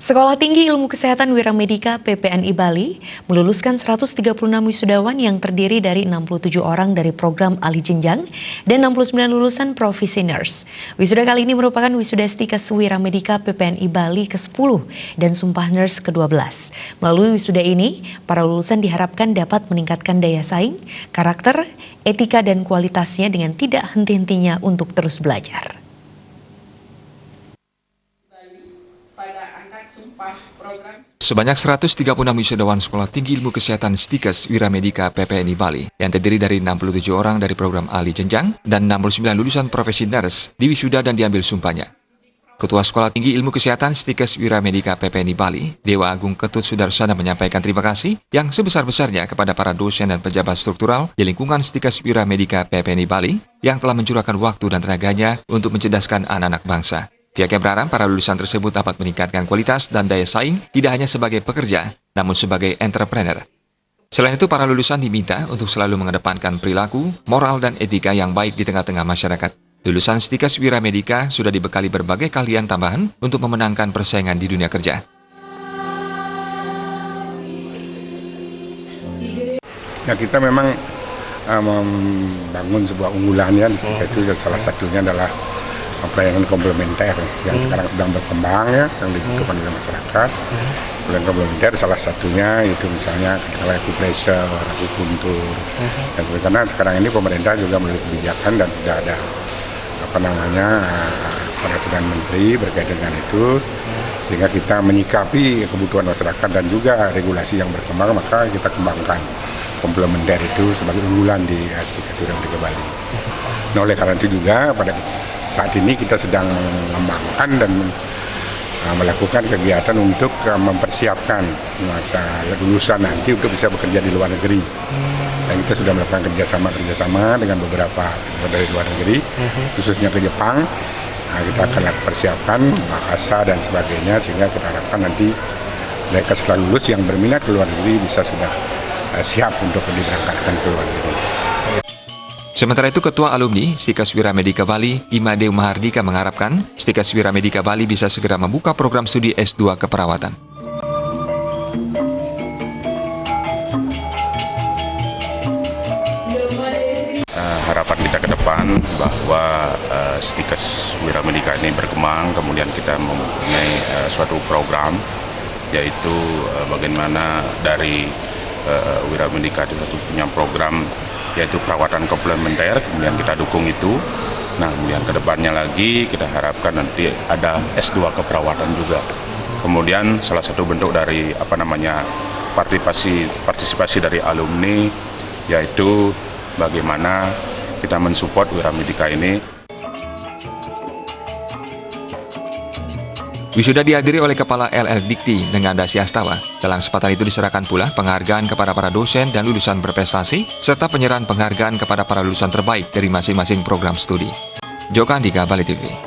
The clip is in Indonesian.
Sekolah Tinggi Ilmu Kesehatan Wiramedika PPNI Bali meluluskan 136 wisudawan yang terdiri dari 67 orang dari program alih jenjang dan 69 lulusan profesi nurse. Wisuda kali ini merupakan wisuda Stikes Wiramedika PPNI Bali ke-10 dan Sumpah Nurse ke-12. Melalui wisuda ini, para lulusan diharapkan dapat meningkatkan daya saing, karakter, etika dan kualitasnya dengan tidak henti-hentinya untuk terus belajar. Sebanyak 136 wisudawan Sekolah Tinggi Ilmu Kesehatan Stikes Wiramedika PPNI Bali yang terdiri dari 67 orang dari program alih jenjang dan 69 lulusan profesi nurse diwisuda dan diambil sumpahnya. Ketua Sekolah Tinggi Ilmu Kesehatan Stikes Wiramedika PPNI Bali, Dewa Agung Ketut Sudarsana menyampaikan terima kasih yang sebesar-besarnya kepada para dosen dan pejabat struktural di lingkungan Stikes Wiramedika PPNI Bali yang telah mencurahkan waktu dan tenaganya untuk mencerdaskan anak-anak bangsa. Pihaknya berharap para lulusan tersebut dapat meningkatkan kualitas dan daya saing tidak hanya sebagai pekerja, namun sebagai entrepreneur. Selain itu, para lulusan diminta untuk selalu mengedepankan perilaku, moral, dan etika yang baik di tengah-tengah masyarakat. Lulusan Stikes Wiramedika sudah dibekali berbagai keahlian tambahan untuk memenangkan persaingan di dunia kerja. Ya, kita memang membangun sebuah unggulan ya, di Stikes itu salah satunya adalah pelayanan komplementer yang sekarang sedang berkembang ya, yang dibutuhkan oleh masyarakat. Pelayanan komplementer salah satunya itu misalnya acupressure, akupuntur, dan sebagainya. Karena sekarang ini pemerintah juga memiliki kebijakan dan sudah ada peraturan menteri berkaitan dengan itu, sehingga kita menyikapi kebutuhan masyarakat dan juga regulasi yang berkembang, maka kita kembangkan komplementer itu sebagai unggulan di Stikes Wiramedika Bali. Nah, oleh karena itu juga pada saat ini kita sedang mengembangkan dan melakukan kegiatan untuk mempersiapkan masa lulusan nanti untuk bisa bekerja di luar negeri. Dan kita sudah melakukan kerjasama dengan beberapa dari luar negeri, khususnya ke Jepang. Nah, kita akan persiapkan bahasa dan sebagainya, sehingga kita harapkan nanti mereka setelah lulus yang berminat ke luar negeri bisa sudah siap untuk diberangkatkan ke luar negeri. Sementara itu, Ketua Alumni Stikes Wiramedika Bali, Imade Mahardika mengharapkan Stikes Wiramedika Bali bisa segera membuka program studi S2 keperawatan. Harapan kita ke depan bahwa Stikes Wiramedika ini berkembang, kemudian kita mempunyai suatu program, yaitu bagaimana dari Wiramedika itu punya program yaitu perawatan komplementer, kemudian kita dukung itu. Nah, kemudian ke depannya lagi kita harapkan nanti ada S2 keperawatan juga. Kemudian salah satu bentuk dari partisipasi dari alumni, yaitu bagaimana kita mensupport Wiramedika ini. Wisuda dihadiri oleh Kepala LL Dikti dengan Dasi Astawa. Dalam kesempatan itu diserahkan pula penghargaan kepada para dosen dan lulusan berprestasi, serta penyerahan penghargaan kepada para lulusan terbaik dari masing-masing program studi. Joko Andika, Bali TV.